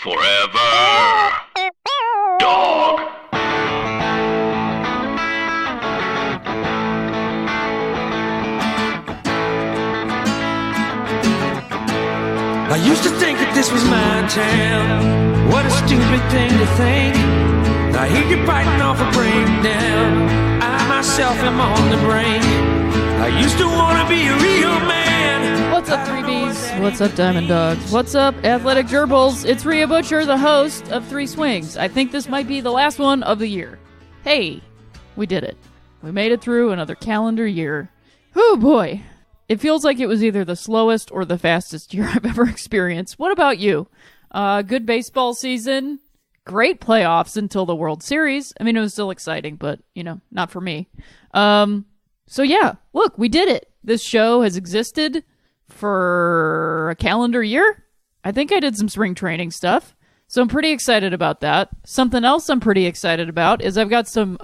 Forever. Dog. I used to think that this was my town. What a stupid thing to think. I hear you biting off a breakdown. I myself am on the brink. I used to want to be a real man. What's up, 3Bs? What's up, Diamond Dogs? What's up, Athletic Gerbils? It's Rhea Butcher, the host of Three Swings. I think this might be the last one of the year. Hey, we did it. We made it through another calendar year. Oh boy. It feels like it was either the slowest or the fastest year I've ever experienced. What about you? Good baseball season. Great playoffs until the World Series. I mean, it was still exciting, but, not for me. So yeah, look, we did it. This show has existed for a calendar year. I think I did some spring training stuff. So I'm pretty excited about that. Something else I'm pretty excited about is I've got some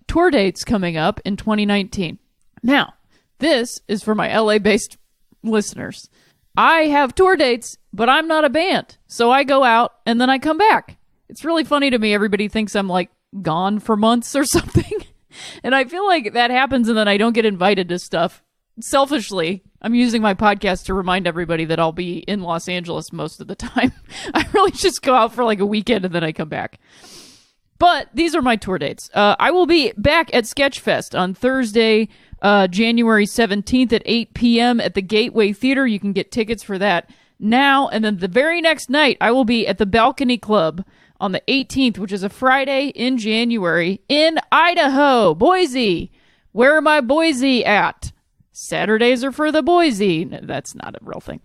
tour dates coming up in 2019. Now, this is for my LA-based listeners. I have tour dates, but I'm not a band. So I go out and then I come back. It's really funny to me. Everybody thinks I'm like gone for months or something. And I feel like that happens and then I don't get invited to stuff. Selfishly, I'm using my podcast to remind everybody that I'll be in Los Angeles most of the time. I really just go out for like a weekend and then I come back. But these are my tour dates. I will be back at Sketchfest on Thursday, January 17th at 8 p.m. at the Gateway Theater. You can get tickets for that now. And then the very next night, I will be at the Balcony Club on the 18th, which is a Friday in January in Idaho, Boise. Where am I Boise at? Saturdays are for the Boise. No, that's not a real thing.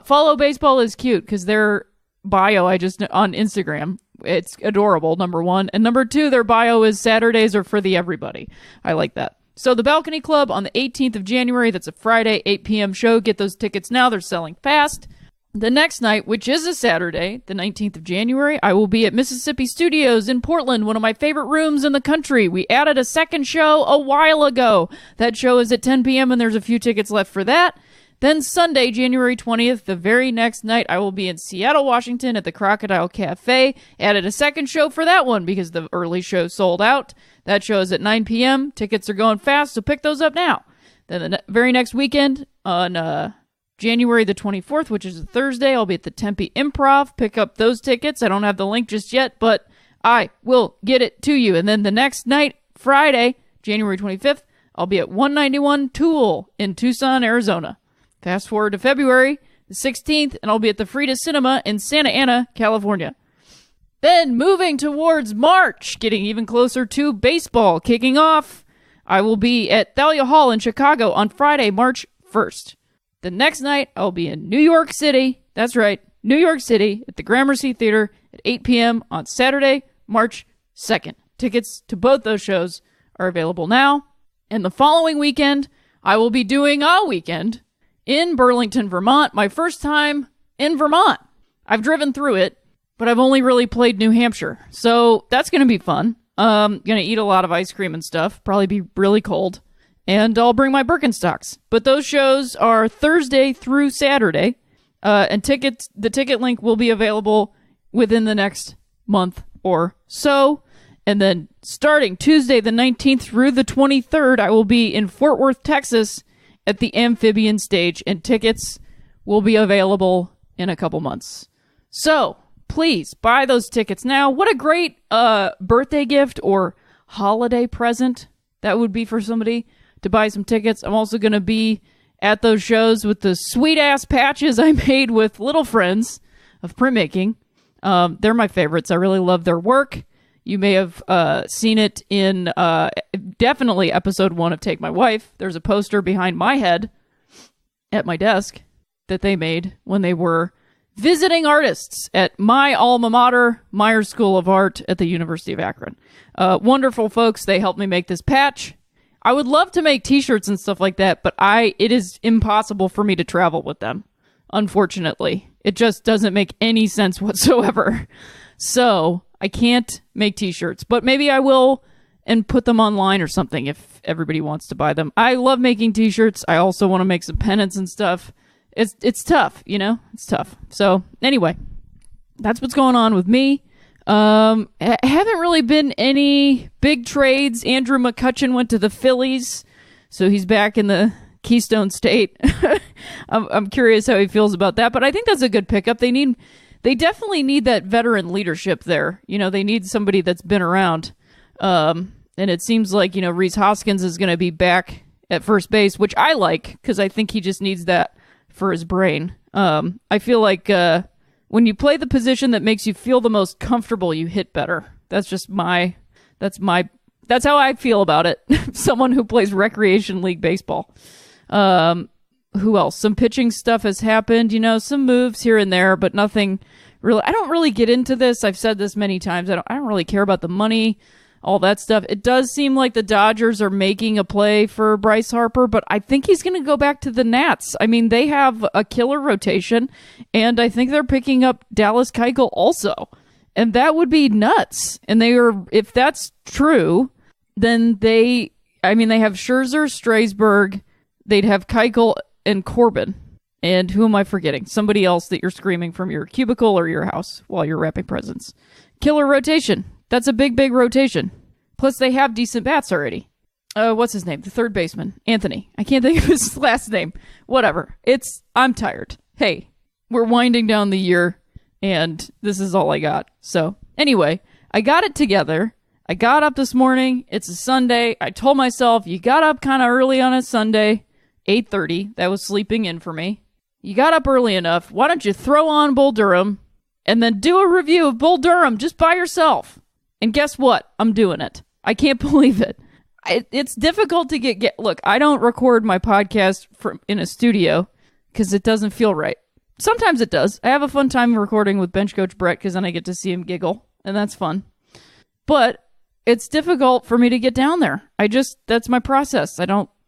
Follow Baseball is Cute because their bio on Instagram, it's adorable, number one. And number two, their bio is Saturdays are for the everybody. I like that. So the Balcony Club on the 18th of January, that's a Friday, 8 p.m. show. Get those tickets now. They're selling fast. The next night, which is a Saturday, the 19th of January, I will be at Mississippi Studios in Portland, one of my favorite rooms in the country. We added a second show a while ago. That show is at 10 p.m. and there's a few tickets left for that. Then Sunday, January 20th, the very next night, I will be in Seattle, Washington at the Crocodile Cafe. Added a second show for that one because the early show sold out. That show is at 9 p.m. Tickets are going fast, so pick those up now. Then the very next weekend on January the 24th, which is a Thursday, I'll be at the Tempe Improv. Pick up those tickets. I don't have the link just yet, but I will get it to you. And then the next night, Friday, January 25th, I'll be at 191 Tool in Tucson, Arizona. Fast forward to February the 16th, and I'll be at the Frida Cinema in Santa Ana, California. Then moving towards March, getting even closer to baseball kicking off, I will be at Thalia Hall in Chicago on Friday, March 1st. The next night, I'll be in New York City. That's right, New York City at the Gramercy Theater at 8 p.m. on Saturday, March 2nd. Tickets to both those shows are available now. And the following weekend, I will be doing a weekend in Burlington, Vermont. My first time in Vermont. I've driven through it, but I've only really played New Hampshire. So that's going to be fun. Going to eat a lot of ice cream and stuff. Probably be really cold. And I'll bring my Birkenstocks. But those shows are Thursday through Saturday. And the ticket link will be available within the next month or so. And then starting Tuesday the 19th through the 23rd, I will be in Fort Worth, Texas at the Amphibian Stage. And tickets will be available in a couple months. So please buy those tickets now. What a great birthday gift or holiday present that would be for somebody to buy some tickets. I'm also going to be at those shows with the sweet-ass patches I made with little friends of printmaking. They're my favorites. I really love their work. You may have seen it in definitely episode 1 of Take My Wife. There's a poster behind my head at my desk that they made when they were visiting artists at my alma mater, Myers School of Art at the University of Akron. Wonderful folks. They helped me make this patch. I would love to make t-shirts and stuff like that, but it is impossible for me to travel with them, unfortunately. It just doesn't make any sense whatsoever. So I can't make t-shirts, but maybe I will and put them online or something if everybody wants to buy them. I love making t-shirts. I also want to make some pennants and stuff. It's tough, It's tough. So anyway, that's what's going on with me. Haven't really been any big trades. Andrew McCutchen went to the Phillies, so he's back in the Keystone State. I'm curious how he feels about that, but I think that's a good pickup. They definitely need that veteran leadership there. They need somebody that's been around. And it seems like, Rhys Hoskins is going to be back at first base, which I like because I think he just needs that for his brain. I feel like when you play the position that makes you feel the most comfortable, you hit better. That's how I feel about it. Someone who plays recreation league baseball. Who else? Some pitching stuff has happened, some moves here and there, but nothing really. I don't really get into this. I've said this many times. I don't really care about the money, all that stuff. It does seem like the Dodgers are making a play for Bryce Harper, but I think he's going to go back to the Nats. I mean, they have a killer rotation, and I think they're picking up Dallas Keuchel also. And that would be nuts. And if that's true, then they have Scherzer, Strasburg, they'd have Keuchel and Corbin. And who am I forgetting? Somebody else that you're screaming from your cubicle or your house while you're wrapping presents. Killer rotation. That's a big, big rotation. Plus, they have decent bats already. What's his name? The third baseman. Anthony. I can't think of his last name. Whatever. I'm tired. Hey, we're winding down the year, and this is all I got. So, anyway, I got it together. I got up this morning. It's a Sunday. I told myself, you got up kind of early on a Sunday, 8:30. That was sleeping in for me. You got up early enough. Why don't you throw on Bull Durham and then do a review of Bull Durham just by yourself? And guess what? I'm doing it. I can't believe it. It's difficult to get. Look, I don't record my podcast in a studio because it doesn't feel right. Sometimes it does. I have a fun time recording with bench coach Brett because then I get to see him giggle, and that's fun. But it's difficult for me to get down there. That's my process.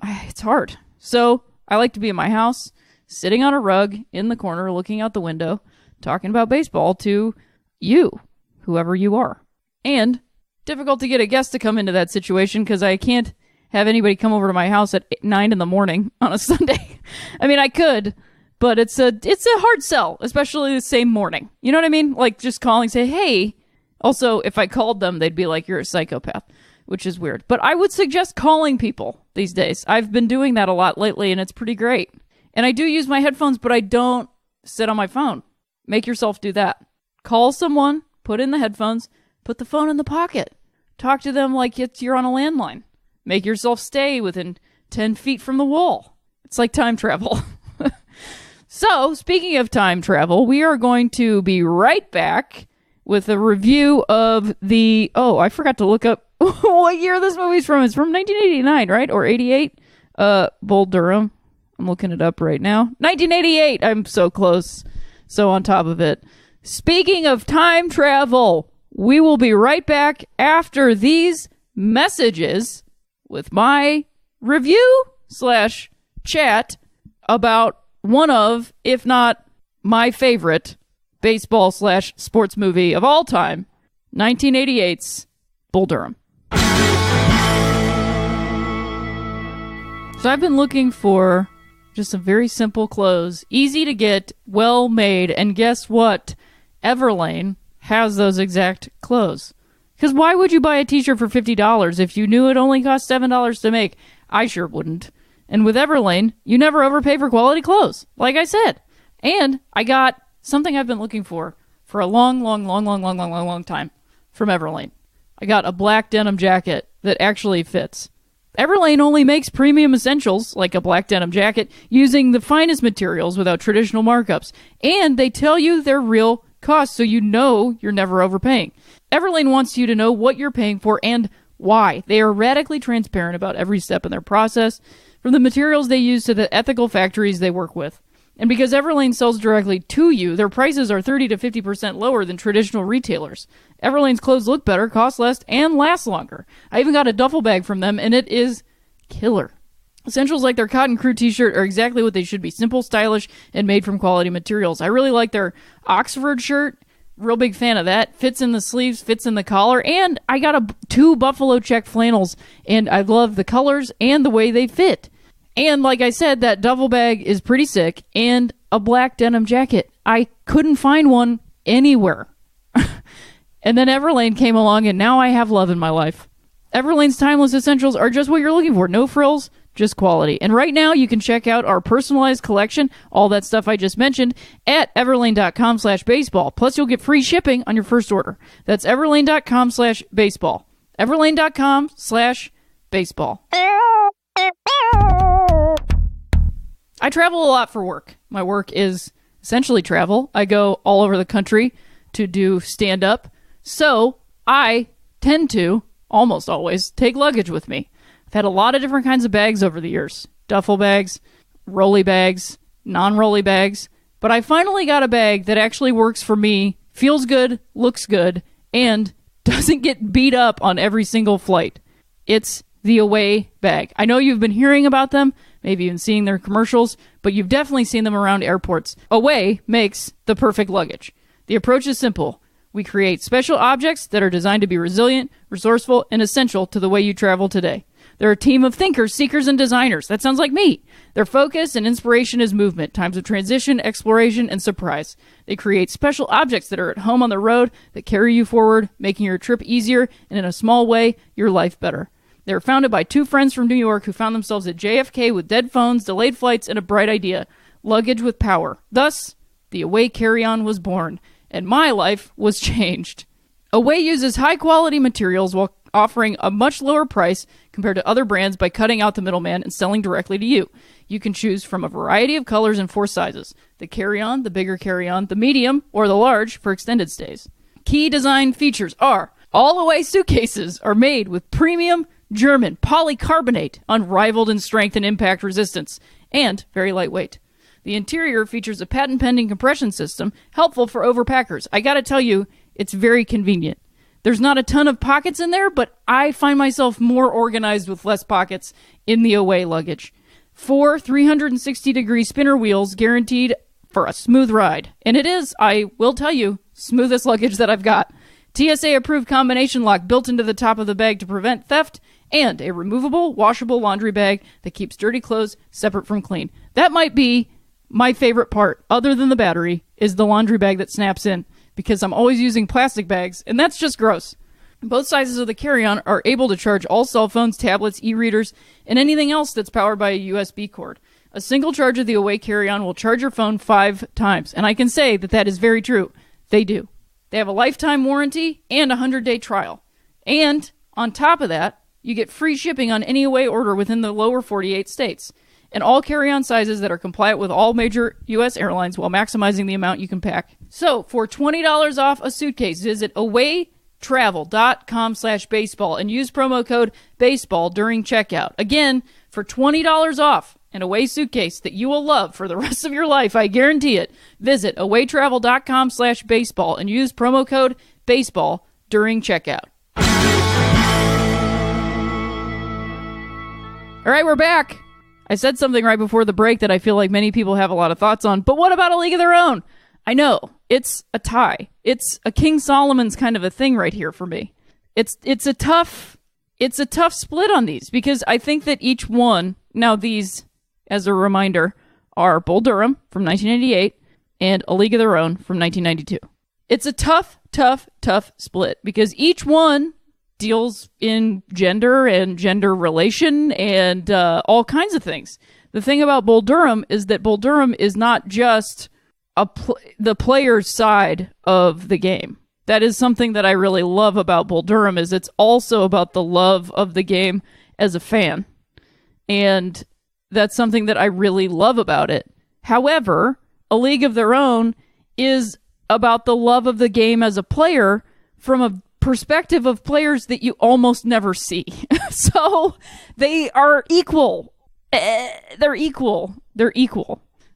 It's hard. So I like to be in my house, sitting on a rug in the corner, looking out the window, talking about baseball to you, whoever you are. And difficult to get a guest to come into that situation because I can't have anybody come over to my house at 9 in the morning on a Sunday. I mean, I could, but it's a hard sell, especially the same morning. You know what I mean? Like just calling, say, hey. Also, if I called them, they'd be like, you're a psychopath, which is weird. But I would suggest calling people these days. I've been doing that a lot lately, and it's pretty great. And I do use my headphones, but I don't sit on my phone. Make yourself do that. Call someone, put in the headphones, put the phone in the pocket. Talk to them like you're on a landline. Make yourself stay within 10 feet from the wall. It's like time travel. So, speaking of time travel, we are going to be right back with a review of I forgot to look up what year this movie's from. It's from 1989, right? Or 88? Bull Durham. I'm looking it up right now. 1988! I'm so close. So on top of it. Speaking of time travel, we will be right back after these messages with my review/chat about one of, if not my favorite, baseball/sports movie of all time, 1988's Bull Durham. So I've been looking for just some very simple clothes, easy to get, well made, and guess what? Everlane has those exact clothes. Because why would you buy a t-shirt for $50 if you knew it only cost $7 to make? I sure wouldn't. And with Everlane, you never overpay for quality clothes, like I said. And I got something I've been looking for a long time from Everlane. I got a black denim jacket that actually fits. Everlane only makes premium essentials, like a black denim jacket, using the finest materials without traditional markups. And they tell you their real cost, so you know you're never overpaying. Everlane wants you to know what you're paying for and why. They are radically transparent about every step in their process, from the materials they use to the ethical factories they work with. And because Everlane sells directly to you, their prices are 30 to 50% lower than traditional retailers. Everlane's clothes look better, cost less, and last longer. I even got a duffel bag from them, and it is killer. Essentials like their Cotton Crew t-shirt are exactly what they should be. Simple, stylish, and made from quality materials. I really like their Oxford shirt. Real big fan of that. Fits in the sleeves, fits in the collar, and I got 2 buffalo check flannels, and I love the colors and the way they fit. And like I said, that duffel bag is pretty sick, and a black denim jacket. I couldn't find one anywhere. And then Everlane came along, and now I have love in my life. Everlane's timeless essentials are just what you're looking for. No frills, just quality. And right now, you can check out our personalized collection, all that stuff I just mentioned, at everlane.com/baseball. Plus, you'll get free shipping on your first order. That's everlane.com/baseball. everlane.com/baseball. I travel a lot for work. My work is essentially travel. I go all over the country to do stand-up. So I tend to, almost always, take luggage with me. I've had a lot of different kinds of bags over the years. Duffel bags, rolly bags, non-rolly bags. But I finally got a bag that actually works for me, feels good, looks good, and doesn't get beat up on every single flight. It's the Away bag. I know you've been hearing about them, maybe even seeing their commercials, but you've definitely seen them around airports. Away makes the perfect luggage. The approach is simple. We create special objects that are designed to be resilient, resourceful, and essential to the way you travel today. They're a team of thinkers, seekers, and designers. That sounds like me. Their focus and inspiration is movement, times of transition, exploration, and surprise. They create special objects that are at home on the road that carry you forward, making your trip easier, and in a small way, your life better. They were founded by two friends from New York who found themselves at JFK with dead phones, delayed flights, and a bright idea. Luggage with power. Thus, the Away carry-on was born. And my life was changed. Away uses high-quality materials while offering a much lower price compared to other brands by cutting out the middleman and selling directly to you. You can choose from a variety of colors and 4 sizes. The carry-on, the bigger carry-on, the medium, or the large for extended stays. Key design features are all Away suitcases are made with premium German polycarbonate, unrivaled in strength and impact resistance, and very lightweight. The interior features a patent-pending compression system, helpful for overpackers. I gotta tell you, it's very convenient. There's not a ton of pockets in there, but I find myself more organized with less pockets in the Away luggage. 4 360-degree spinner wheels guaranteed for a smooth ride. And it is, I will tell you, smoothest luggage that I've got. TSA-approved combination lock built into the top of the bag to prevent theft, and a removable, washable laundry bag that keeps dirty clothes separate from clean. That might be my favorite part, other than the battery, is the laundry bag that snaps in, because I'm always using plastic bags, and that's just gross. Both sizes of the carry-on are able to charge all cell phones, tablets, e-readers, and anything else that's powered by a USB cord. A single charge of the Away carry-on will charge your phone 5 times, and I can say that that is very true. They do. They have a lifetime warranty and a 100-day trial. And, on top of that, you get free shipping on any Away order within the lower 48 states. And all carry-on sizes that are compliant with all major U.S. airlines while maximizing the amount you can pack. So, for $20 off a suitcase, visit awaytravel.com/baseball and use promo code BASEBALL during checkout. Again, for $20 off an Away suitcase that you will love for the rest of your life, I guarantee it, visit awaytravel.com/baseball and use promo code BASEBALL during checkout. All right, we're back. I said something right before the break that I feel like many people have a lot of thoughts on, but what about A League of Their Own? I know, it's a tie. It's a King Solomon's kind of a thing right here for me. It's a tough split on these, because I think that each one, now these, as a reminder, are Bull Durham from 1988 and A League of Their Own from 1992. It's a tough split, because each one deals in gender and gender relation and all kinds of things. The thing about Bull Durham is that Bull Durham is not just the player's side of the game. That is something that I really love about Bull Durham, is it's also about the love of the game as a fan. And that's something that I really love about it. However, A League of Their Own is about the love of the game as a player from a perspective of players that you almost never see. So they are equal. They're equal.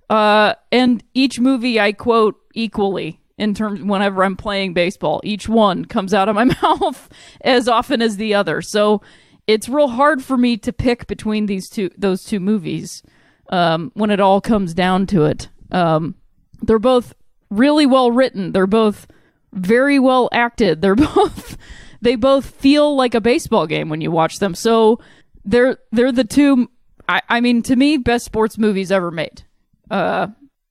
And each movie I quote equally in terms whenever I'm playing baseball. Each one comes out of my mouth as often as the other. So it's real hard for me to pick between those two movies when it all comes down to it. They're both really well written. They're both very well acted. They both feel like a baseball game when you watch them. So they're the two, I mean, to me, best sports movies ever made.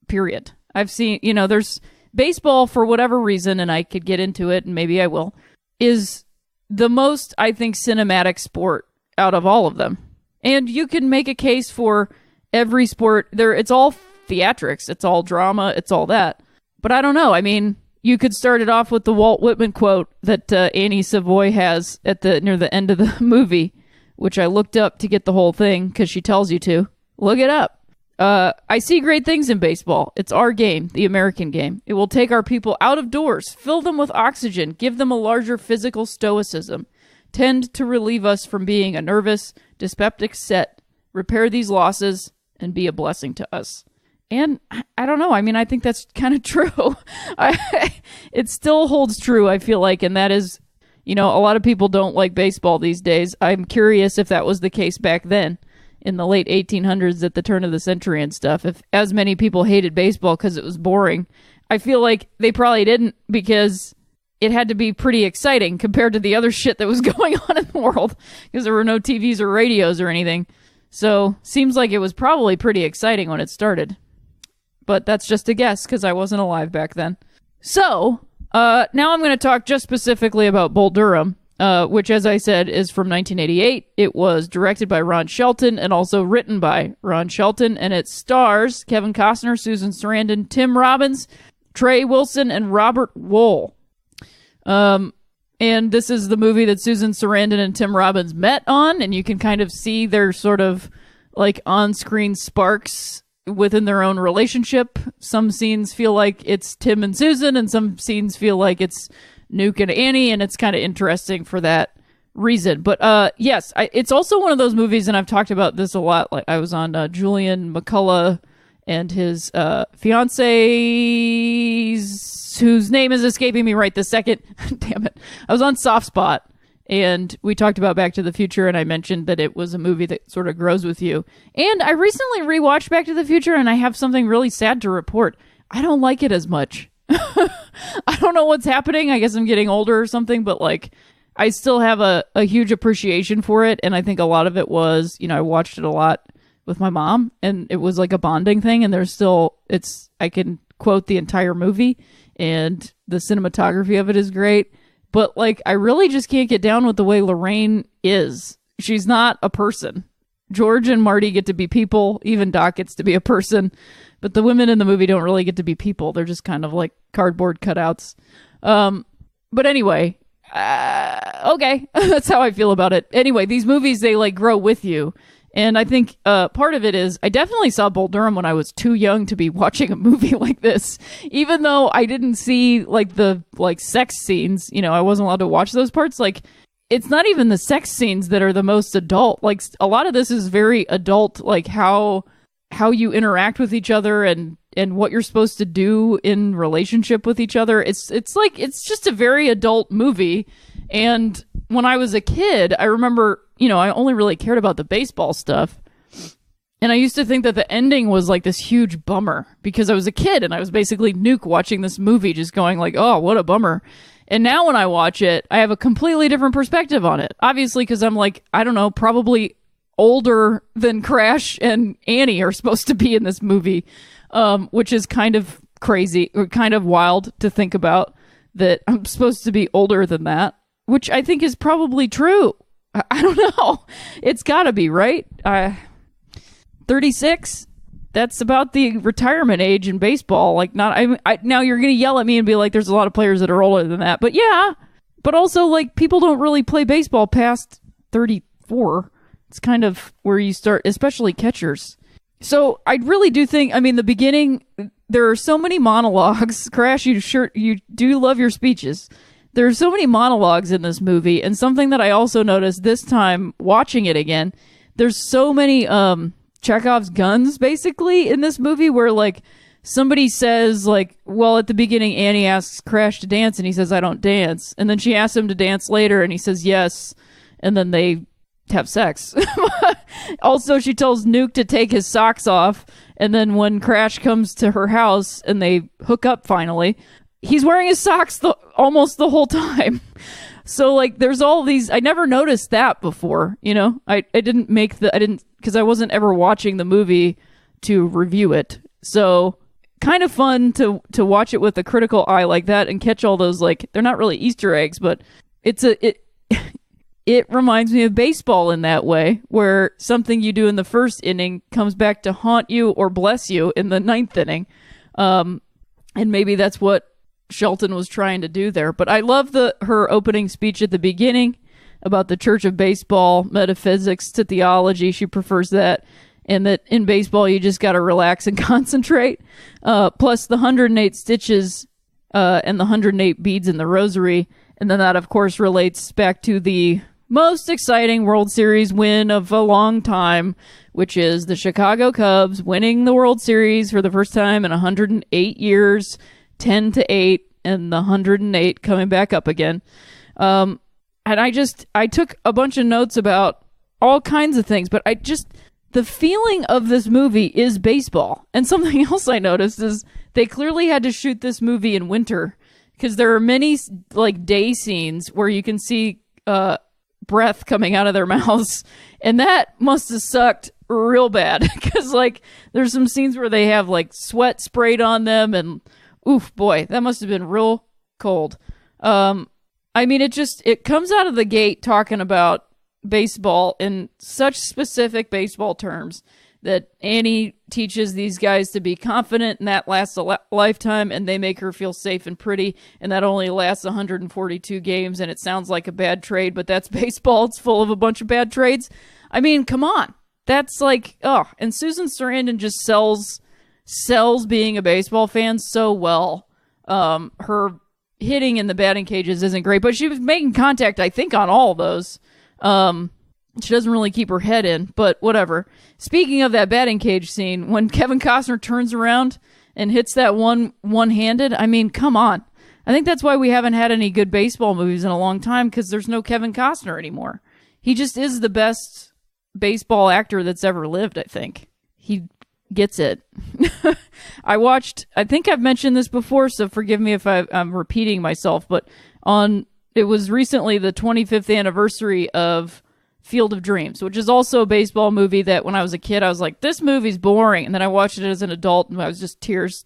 Period. I've seen, there's baseball, for whatever reason, and I could get into it, and maybe I will, is the most, I think, cinematic sport out of all of them. And you can make a case for every sport. It's all theatrics. It's all drama. It's all that. But I don't know. I mean, you could start it off with the Walt Whitman quote that Annie Savoy has near the end of the movie, which I looked up to get the whole thing because she tells you to. Look it up. I see great things in baseball. It's our game, the American game. It will take our people out of doors, fill them with oxygen, give them a larger physical stoicism, tend to relieve us from being a nervous, dyspeptic set, repair these losses, and be a blessing to us. And I don't know. I mean, I think that's kind of true. It still holds true, I feel like, and that is, a lot of people don't like baseball these days. I'm curious if that was the case back then, in the late 1800s, at the turn of the century and stuff, if as many people hated baseball because it was boring. I feel like they probably didn't, because it had to be pretty exciting compared to the other shit that was going on in the world, because there were no TVs or radios or anything. So seems like it was probably pretty exciting when it started. But that's just a guess, because I wasn't alive back then. So now I'm going to talk just specifically about Bull Durham, which, as I said, is from 1988. It was directed by Ron Shelton and also written by Ron Shelton, and it stars Kevin Costner, Susan Sarandon, Tim Robbins, Trey Wilson, and Robert Wool. And this is the movie that Susan Sarandon and Tim Robbins met on, and you can kind of see their sort of like on-screen sparks within their own relationship. Some scenes feel like it's Tim and Susan, and some scenes feel like it's Nuke and Annie, and it's kind of interesting for that reason. But yes, it's also one of those movies, and I've talked about this a lot. Like, I was on Julian McCullough and his fiance's, whose name is escaping me right this second. Damn it. I was on Soft Spot, and we talked about Back to the Future, and I mentioned that it was a movie that sort of grows with you. And I recently rewatched Back to the Future, and I have something really sad to report. I don't like it as much. I don't know what's happening. I guess I'm getting older or something, but like, I still have a huge appreciation for it. And I think a lot of it was, I watched it a lot with my mom, and it was like a bonding thing. And I can quote the entire movie, and the cinematography of it is great. But like, I really just can't get down with the way Lorraine is. She's not a person. George and Marty get to be people. Even Doc gets to be a person. But the women in the movie don't really get to be people. They're just kind of like cardboard cutouts. But anyway, okay. That's how I feel about it. Anyway, these movies, they like grow with you. And I think part of it is I definitely saw Bull Durham when I was too young to be watching a movie like this. Even though I didn't see like the sex scenes, I wasn't allowed to watch those parts. Like, it's not even the sex scenes that are the most adult. Like, a lot of this is very adult, like how you interact with each other and what you're supposed to do in relationship with each other. It's just a very adult movie. And when I was a kid, I remember, I only really cared about the baseball stuff. And I used to think that the ending was like this huge bummer, because I was a kid and I was basically Nuke watching this movie, just going like, oh, what a bummer. And now when I watch it, I have a completely different perspective on it. Obviously, because I'm like, I don't know, probably older than Crash and Annie are supposed to be in this movie, which is kind of crazy, or kind of wild to think about, that I'm supposed to be older than that, which I think is probably true. I don't know. It's gotta be, right? 36? That's about the retirement age in baseball. Like, now you're going to yell at me and be like, there's a lot of players that are older than that. But yeah, but also, like, people don't really play baseball past 34. It's kind of where you start, especially catchers. So I really do think, the beginning, there are so many monologues. Crash, you do love your speeches. There are so many monologues in this movie, and something that I also noticed this time watching it again, there's so many Chekhov's guns basically in this movie, where like somebody says like, well, at the beginning Annie asks Crash to dance and he says, I don't dance, and then she asks him to dance later and he says yes, and then they have sex. Also, she tells Nuke to take his socks off, and then when Crash comes to her house and they hook up finally, he's wearing his socks almost the whole time. So like, there's all these, I never noticed that before, I didn't because I wasn't ever watching the movie to review it. So kind of fun to watch it with a critical eye like that and catch all those, like, they're not really Easter eggs, but it reminds me of baseball in that way, where something you do in the first inning comes back to haunt you or bless you in the ninth inning. And maybe that's what Shelton was trying to do there. But I love her opening speech at the beginning about the Church of Baseball, metaphysics to theology. She prefers that. And that in baseball, you just got to relax and concentrate. Plus the 108 stitches and the 108 beads in the rosary. And then that, of course, relates back to the most exciting World Series win of a long time, which is the Chicago Cubs winning the World Series for the first time in 108 years, 10-8, and the 108 coming back up again. And I took a bunch of notes about all kinds of things, but the feeling of this movie is baseball. And something else I noticed is they clearly had to shoot this movie in winter, because there are many, like, day scenes where you can see breath coming out of their mouths, and that must have sucked real bad, because, like, there's some scenes where they have, like, sweat sprayed on them, and oof, boy, that must have been real cold. I mean, it comes out of the gate talking about baseball in such specific baseball terms that Annie teaches these guys to be confident, and that lasts a lifetime, and they make her feel safe and pretty, and that only lasts 142 games, and it sounds like a bad trade, but that's baseball. It's full of a bunch of bad trades. I mean, come on. That's like, and Susan Sarandon just sells being a baseball fan so well. Her hitting in the batting cages isn't great, but she was making contact, I think, on all of those. She doesn't really keep her head in, but whatever. Speaking of that batting cage scene, when Kevin Costner turns around and hits that one-handed, I mean, come on. I think that's why we haven't had any good baseball movies in a long time, because there's no Kevin Costner anymore. He just is the best baseball actor that's ever lived, I think. He gets it. I think I've mentioned this before, so forgive me if I'm repeating myself, but it was recently the 25th anniversary of Field of Dreams, which is also a baseball movie that when I was a kid, I was like, this movie's boring. And then I watched it as an adult and I was just tears.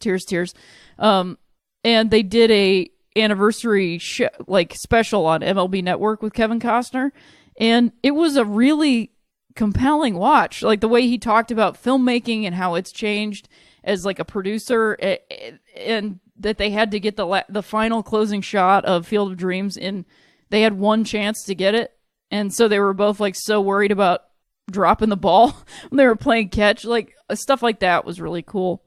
And they did a anniversary special on MLB Network with Kevin Costner. And it was a really compelling watch. Like the way he talked about filmmaking and how it's changed as like a producer, and that they had to get the final closing shot of Field of Dreams in, they had one chance to get it. And so they were both like so worried about dropping the ball when they were playing catch. Like stuff like that was really cool.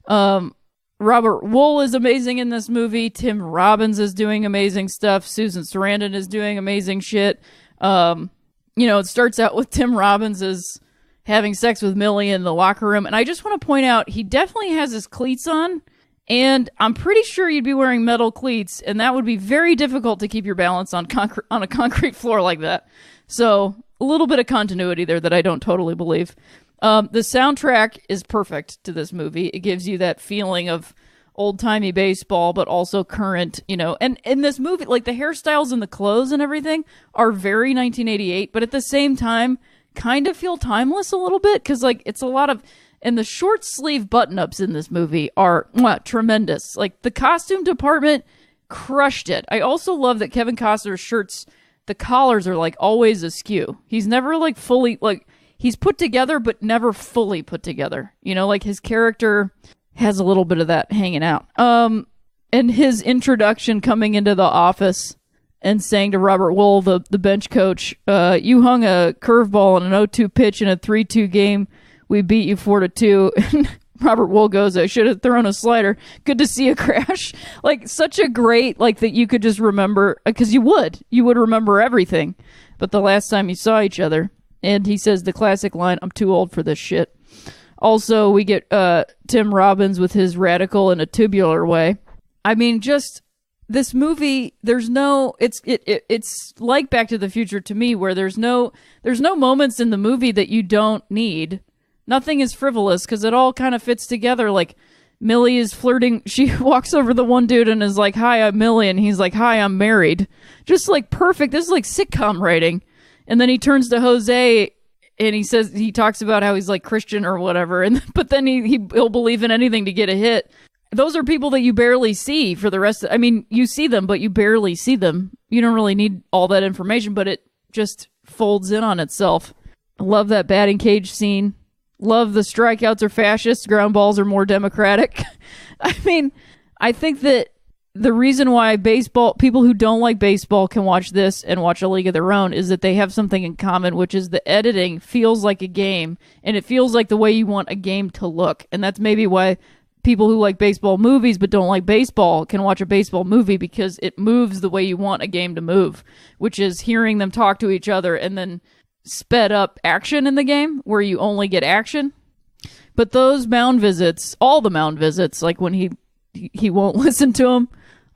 Robert Wool is amazing in this movie. Tim Robbins is doing amazing stuff. Susan Sarandon is doing amazing shit. It starts out with Tim Robbins is having sex with Millie in the locker room. And I just want to point out, he definitely has his cleats on. And I'm pretty sure you'd be wearing metal cleats, and that would be very difficult to keep your balance on a concrete floor like that. So a little bit of continuity there that I don't totally believe. The soundtrack is perfect to this movie. It gives you that feeling of old-timey baseball, but also current, And in this movie, like the hairstyles and the clothes and everything are very 1988, but at the same time, kind of feel timeless a little bit, because like it's a lot of... And the short sleeve button-ups in this movie are tremendous. Like, the costume department crushed it. I also love that Kevin Costner's shirts, the collars are, like, always askew. He's never, like, fully, like, he's put together, but never fully put together. Like, his character has a little bit of that hanging out. And his introduction coming into the office and saying to Robert Wool, the bench coach, you hung a curveball on an 0-2 pitch in a 3-2 game. We beat you 4-2. And Robert Wool goes, I should have thrown a slider. Good to see you crash. Like, such a great, like, that you could just remember, because you would remember everything. But the last time you saw each other. And he says the classic line, I'm too old for this shit. Also, we get Tim Robbins with his radical in a tubular way. I mean, just this movie, there's no, it's like Back to the Future to me, where there's no moments in the movie that you don't need. Nothing is frivolous, because it all kind of fits together. Like, Millie is flirting. She walks over the one dude and is like, hi, I'm Millie. And he's like, hi, I'm married. Just like perfect. This is like sitcom writing. And then he turns to Jose And he talks about how he's like Christian or whatever, but then he'll believe in anything to get a hit. Those are people that you barely see for the rest of, I mean, you see them, but you barely see them. You don't really need all that information, but it just folds in on itself. I love that batting cage scene. Love the strikeouts are fascist, ground balls are more democratic. I mean, I think that the reason why people who don't like baseball can watch this and watch A League of Their Own is that they have something in common, which is the editing feels like a game, and it feels like the way you want a game to look. And that's maybe why people who like baseball movies but don't like baseball can watch a baseball movie, because it moves the way you want a game to move, which is hearing them talk to each other and then sped up action in the game where you only get action. But those mound visits, all the mound visits, like when he won't listen to him.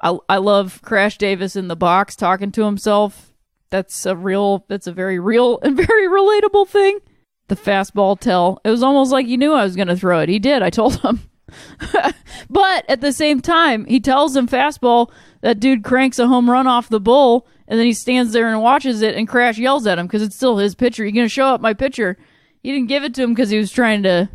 I love Crash Davis in the box talking to himself. That's a very real and very relatable thing. The fastball tell. It was almost like he knew I was going to throw it. He did. I told him. But at the same time, he tells him fastball. That dude cranks a home run off the bull, and then he stands there and watches it, and Crash yells at him because it's still his pitcher. You're going to show up my pitcher. He didn't give it to him because he was trying to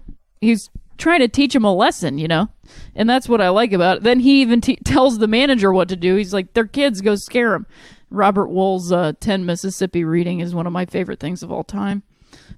teach him a lesson, you know? And that's what I like about it. Then he even tells the manager what to do. He's like, they're kids, go scare them. Robert Wool's 10 Mississippi reading is one of my favorite things of all time.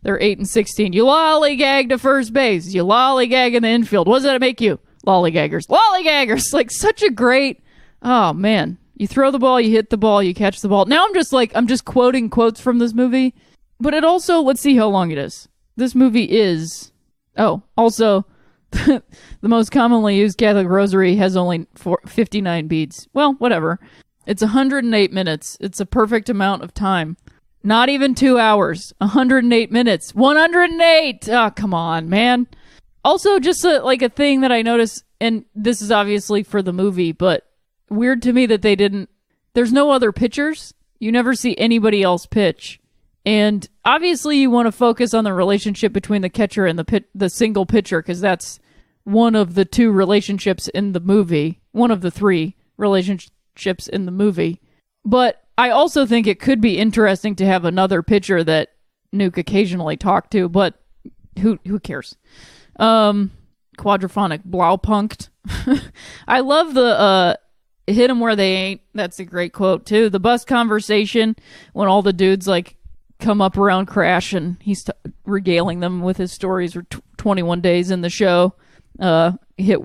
They're 8 and 16. You lollygag to first base. You lollygag in the infield. What does that make you? Lollygaggers. Lollygaggers! Like, such a great... Oh, man. You throw the ball, you hit the ball, you catch the ball. Now I'm just quoting quotes from this movie. But it also... Let's see how long it is. This movie is... Oh, also... the most commonly used Catholic rosary has only 59 beads. Well, whatever. It's 108 minutes. It's a perfect amount of time. Not even 2 hours. 108 minutes. 108! Oh, come on, man. Also, just a thing that I noticed, and this is obviously for the movie, but weird to me that they didn't... There's no other pitchers. You never see anybody else pitch. And obviously you want to focus on the relationship between the catcher and the single pitcher, because that's one of the two relationships in the movie. One of the three relationships in the movie. But I also think it could be interesting to have another pitcher that Nuke occasionally talked to, but who cares? Quadraphonic Blaupunkt. I love the hit 'em where they ain't. That's a great quote too. The bus conversation when all the dudes like come up around Crash and he's regaling them with his stories for 21 days in the show. You hit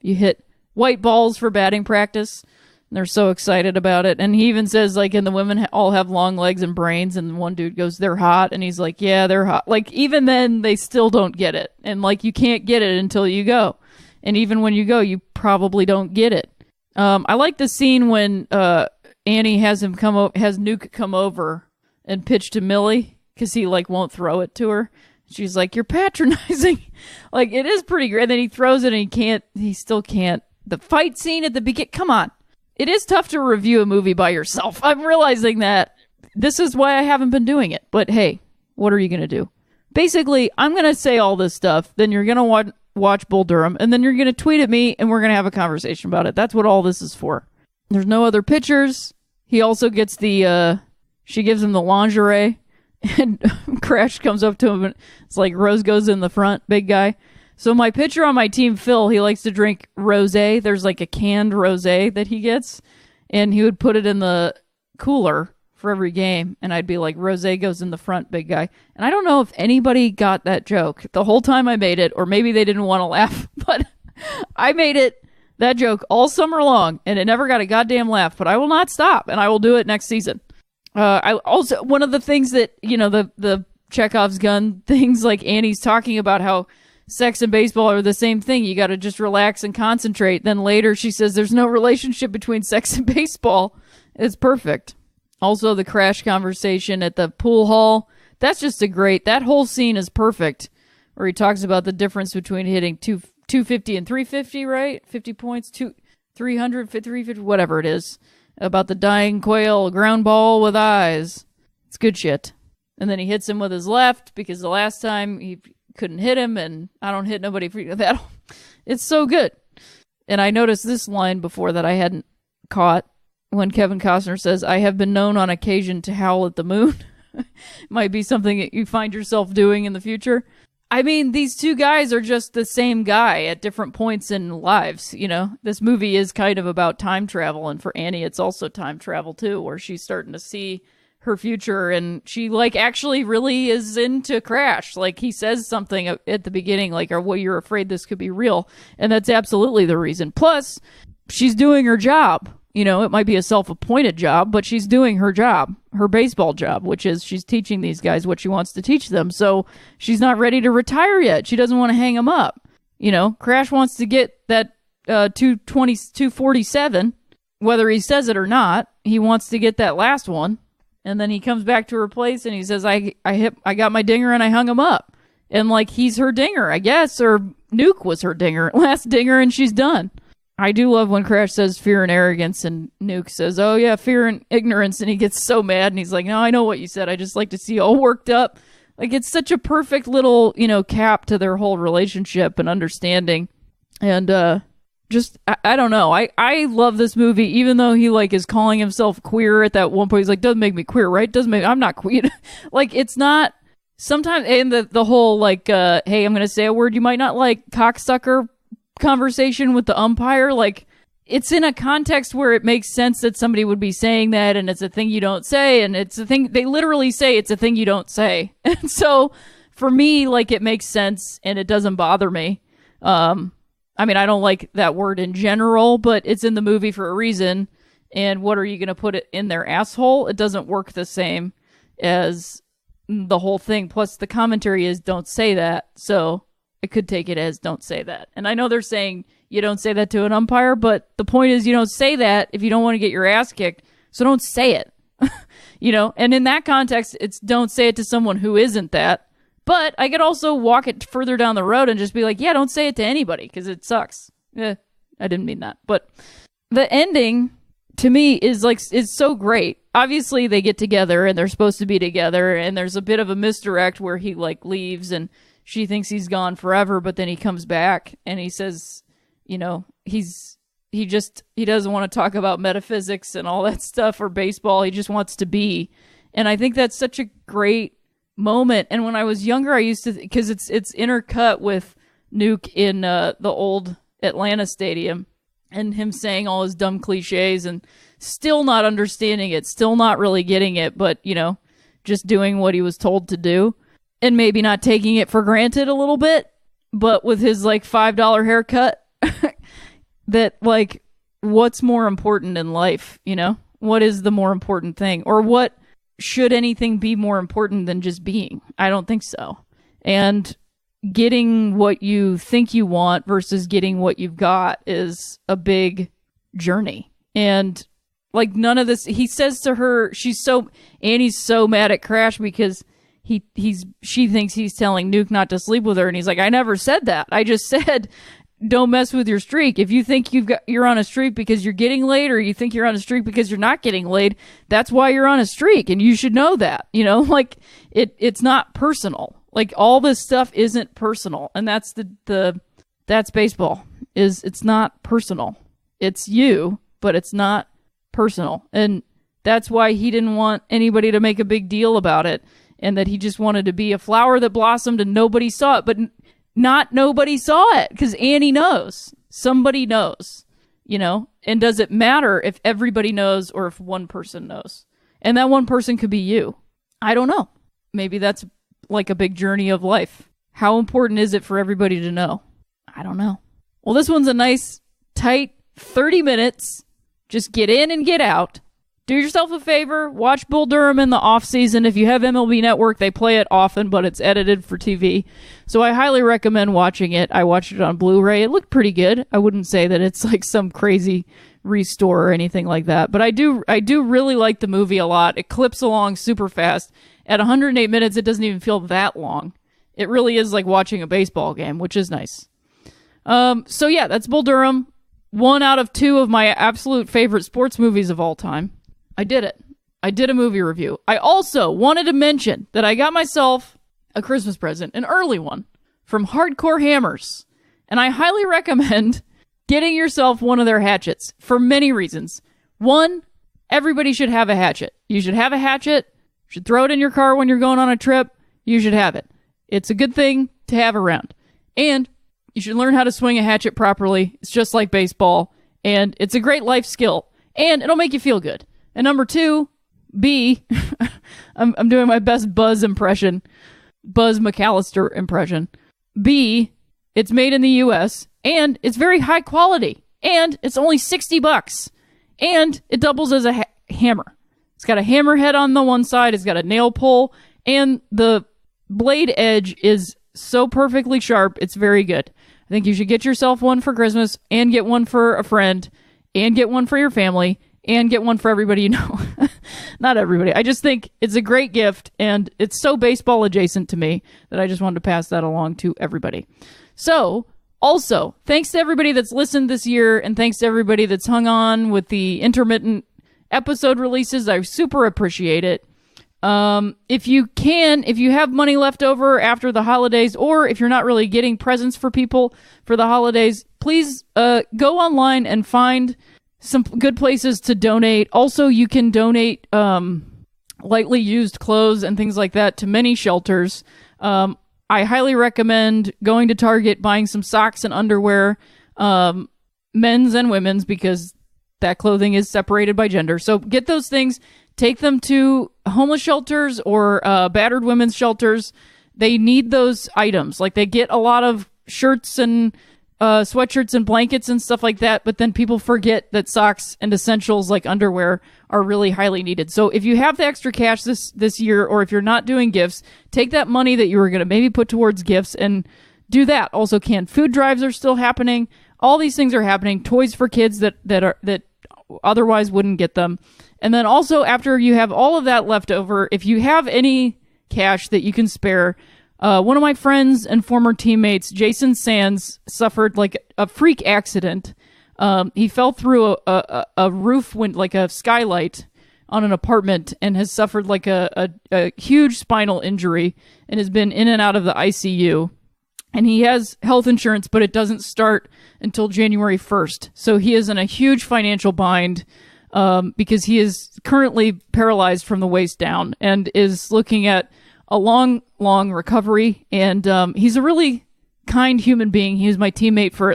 you hit white balls for batting practice. And they're so excited about it. And he even says, like, and the women all have long legs and brains. And one dude goes, they're hot. And he's like, yeah, they're hot. Like, even then, they still don't get it. And, like, you can't get it until you go. And even when you go, you probably don't get it. I like the scene when Annie has Nuke come over and pitch to Millie because he, like, won't throw it to her. She's like, you're patronizing. Like, it is pretty great. And then he throws it and he still can't. The fight scene at the beginning, come on. It is tough to review a movie by yourself. I'm realizing that. This is why I haven't been doing it. But hey, what are you going to do? Basically, I'm going to say all this stuff. Then you're going to watch Bull Durham. And then you're going to tweet at me and we're going to have a conversation about it. That's what all this is for. There's no other pictures. He also gets she gives him the lingerie. And Crash comes up to him and it's like Rose goes in the front, big guy. So my pitcher on my team, Phil, he likes to drink rosé. There's like a canned rosé that he gets, and he would put it in the cooler for every game, and I'd be like, rosé goes in the front, big guy. And I don't know if anybody got that joke the whole time I made it, or maybe they didn't want to laugh, but I made that joke all summer long, and it never got a goddamn laugh, but I will not stop, and I will do it next season. I also, one of the things that, you know, the Chekhov's gun things, like Annie's talking about how sex and baseball are the same thing. You got to just relax and concentrate. Then later she says there's no relationship between sex and baseball. It's perfect. Also, the Crash conversation at the pool hall. That's just that whole scene is perfect. Where he talks about the difference between hitting 250 and 350, right? 50 points, 300, 350, whatever it is. About the dying quail, ground ball with eyes. It's good shit. And then he hits him with his left because the last time he couldn't hit him, and I don't hit nobody for that. It's so good. And I noticed this line before that I hadn't caught when Kevin Costner says, I have been known on occasion to howl at the moon. Might be something that you find yourself doing in the future. I mean, these two guys are just the same guy at different points in lives, you know? This movie is kind of about time travel, and for Annie, it's also time travel, too, where she's starting to see her future, and she, like, actually really is into Crash. Like, he says something at the beginning, like, well, you're afraid this could be real, and that's absolutely the reason. Plus, she's doing her job. You know, it might be a self-appointed job, but she's doing her job, her baseball job, which is she's teaching these guys what she wants to teach them. So she's not ready to retire yet. She doesn't want to hang them up. You know, Crash wants to get that 247, whether he says it or not. He wants to get that last one. And then he comes back to her place and he says, I got my dinger and I hung him up. And, like, he's her dinger, I guess, or Nuke was her dinger, last dinger, and she's done. I do love when Crash says fear and arrogance, and Nuke says, oh yeah, fear and ignorance, and he gets so mad, and he's like, no, I know what you said, I just like to see you all worked up. Like, it's such a perfect little, you know, cap to their whole relationship and understanding. And, I don't know, I love this movie, even though he, like, is calling himself queer at that one point. He's like, doesn't make me queer, right? I'm not queer. Like, it's not, sometimes, and the whole, like, hey, I'm gonna say a word you might not like, cocksucker conversation with the umpire, like, it's in a context where it makes sense that somebody would be saying that, and it's a thing you don't say, and it's a thing they literally say, it's a thing you don't say. And so for me, like, it makes sense and it doesn't bother me. I mean, I don't like that word in general, but it's in the movie for a reason. And what are you going to put it in their asshole? It doesn't work the same as the whole thing. Plus the commentary is don't say that. So I could take it as don't say that. And I know they're saying you don't say that to an umpire, but the point is you don't say that if you don't want to get your ass kicked. So don't say it. You know, and in that context, it's don't say it to someone who isn't that. But I could also walk it further down the road and just be like, yeah, don't say it to anybody because it sucks. I didn't mean that. But the ending to me is so great. Obviously they get together and they're supposed to be together, and there's a bit of a misdirect where he, like, leaves and she thinks he's gone forever, but then he comes back and he says, you know, he doesn't want to talk about metaphysics and all that stuff or baseball. He just wants to be. And I think that's such a great moment. And when I was younger, I used to, because it's intercut with Nuke in the old Atlanta stadium and him saying all his dumb cliches and still not understanding it, still not really getting it, but, you know, just doing what he was told to do. And maybe not taking it for granted a little bit, but with his, like, $5 haircut, that, like, what's more important in life, you know? What is the more important thing? Or what should anything be more important than just being? I don't think so. And getting what you think you want versus getting what you've got is a big journey. And, like, none of this, he says to her, Annie's so mad at Crash because she thinks he's telling Nuke not to sleep with her, and he's like, I never said that. I just said don't mess with your streak. If you think you're on a streak because you're getting laid, or you think you're on a streak because you're not getting laid, that's why you're on a streak, and you should know that. You know, like, it's not personal. Like, all this stuff isn't personal, and that's that's baseball. It's not personal. It's you, but it's not personal, and that's why he didn't want anybody to make a big deal about it. And that he just wanted to be a flower that blossomed and nobody saw it. But not nobody saw it, because Annie knows. Somebody knows, you know? And does it matter if everybody knows or if one person knows? And that one person could be you. I don't know. Maybe that's like a big journey of life. How important is it for everybody to know? I don't know. Well, this one's a nice, tight 30 minutes. Just get in and get out. Do yourself a favor, watch Bull Durham in the off-season. If you have MLB Network, they play it often, but it's edited for TV. So I highly recommend watching it. I watched it on Blu-ray. It looked pretty good. I wouldn't say that it's like some crazy restore or anything like that. But I do really like the movie a lot. It clips along super fast. At 108 minutes, it doesn't even feel that long. It really is like watching a baseball game, which is nice. So yeah, that's Bull Durham. 1 out of 2 of my absolute favorite sports movies of all time. I did it. I did a movie review. I also wanted to mention that I got myself a Christmas present, an early one, from Hardcore Hammers. And I highly recommend getting yourself one of their hatchets for many reasons. One, everybody should have a hatchet. You should have a hatchet. should throw it in your car when you're going on a trip. You should have it. It's a good thing to have around. And you should learn how to swing a hatchet properly. It's just like baseball. And it's a great life skill. And it'll make you feel good. And number 2, B, I'm doing my best Buzz impression. Buzz McAllister impression. B, it's made in the U.S. and it's very high quality. And it's only $60. And it doubles as a hammer. It's got a hammer head on the one side. It's got a nail pull. And the blade edge is so perfectly sharp. It's very good. I think you should get yourself one for Christmas and get one for a friend and get one for your family and get one for everybody you know. Not everybody. I just think it's a great gift, and it's so baseball adjacent to me that I just wanted to pass that along to everybody. So, also, thanks to everybody that's listened this year, and thanks to everybody that's hung on with the intermittent episode releases. I super appreciate it. If you have money left over after the holidays, or if you're not really getting presents for people for the holidays, please go online and find some good places to donate. Also, you can donate lightly used clothes and things like that to many shelters. I highly recommend going to Target, buying some socks and underwear, men's and women's, because that clothing is separated by gender. So get those things, take them to homeless shelters or battered women's shelters. They need those items. Like, they get a lot of shirts and sweatshirts and blankets and stuff like that, but then people forget that socks and essentials like underwear are really highly needed. So if you have the extra cash this year, or if you're not doing gifts, take that money that you were going to maybe put towards gifts and do that. Also, canned food drives are still happening. All these things are happening. Toys for kids that otherwise wouldn't get them. And then also, after you have all of that left over, if you have any cash that you can spare, one of my friends and former teammates, Jason Sands, suffered like a freak accident. He fell through a roof, like a skylight on an apartment, and has suffered like a huge spinal injury and has been in and out of the ICU. And he has health insurance, but it doesn't start until January 1st. So he is in a huge financial bind because he is currently paralyzed from the waist down and is looking at a long recovery. And he's a really kind human being. He was my teammate for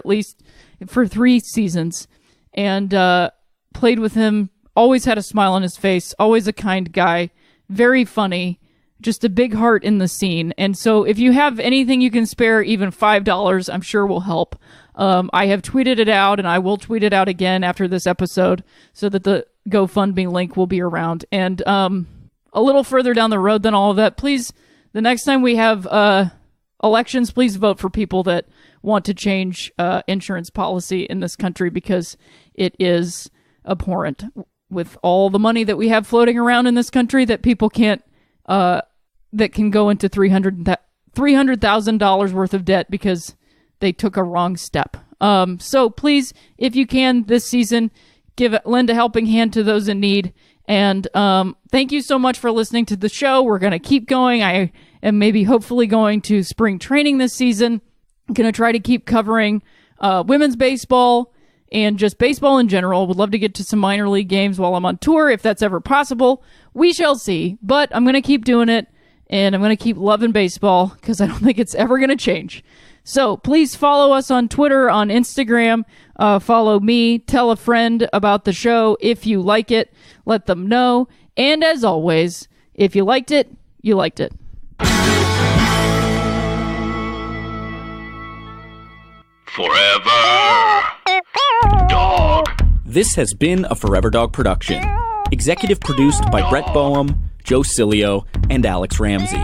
3 seasons, and played with him. Always had a smile on his face. Always a kind guy. Very funny. Just a big heart in the scene. And so if you have anything you can spare, even $5, I'm sure will help. I have tweeted it out, and I will tweet it out again after this episode so that the GoFundMe link will be around. And a little further down the road than all of that, please, the next time we have elections, please vote for people that want to change insurance policy in this country, because it is abhorrent with all the money that we have floating around in this country that people can't that can go into $300,000 worth of debt because they took a wrong step. So please, if you can this season, lend a helping hand to those in need. And thank you so much for listening to the show. We're going to keep going. I am hopefully going to spring training this season. I'm going to try to keep covering women's baseball and just baseball in general. Would love to get to some minor league games while I'm on tour, if that's ever possible. We shall see. But I'm going to keep doing it, and I'm going to keep loving baseball because I don't think it's ever going to change. So please follow us on Twitter, on Instagram. Follow me. Tell a friend about the show. If you like it, let them know. And as always, if you liked it, you liked it. Forever Dog. This has been a Forever Dog production. Executive produced by Brett Boehm, Joe Cilio, and Alex Ramsey.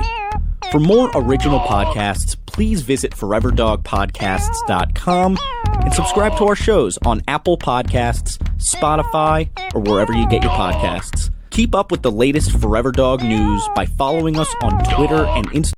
For more original podcasts, please visit foreverdogpodcasts.com and subscribe to our shows on Apple Podcasts, Spotify, or wherever you get your podcasts. Keep up with the latest Forever Dog news by following us on Twitter and Instagram.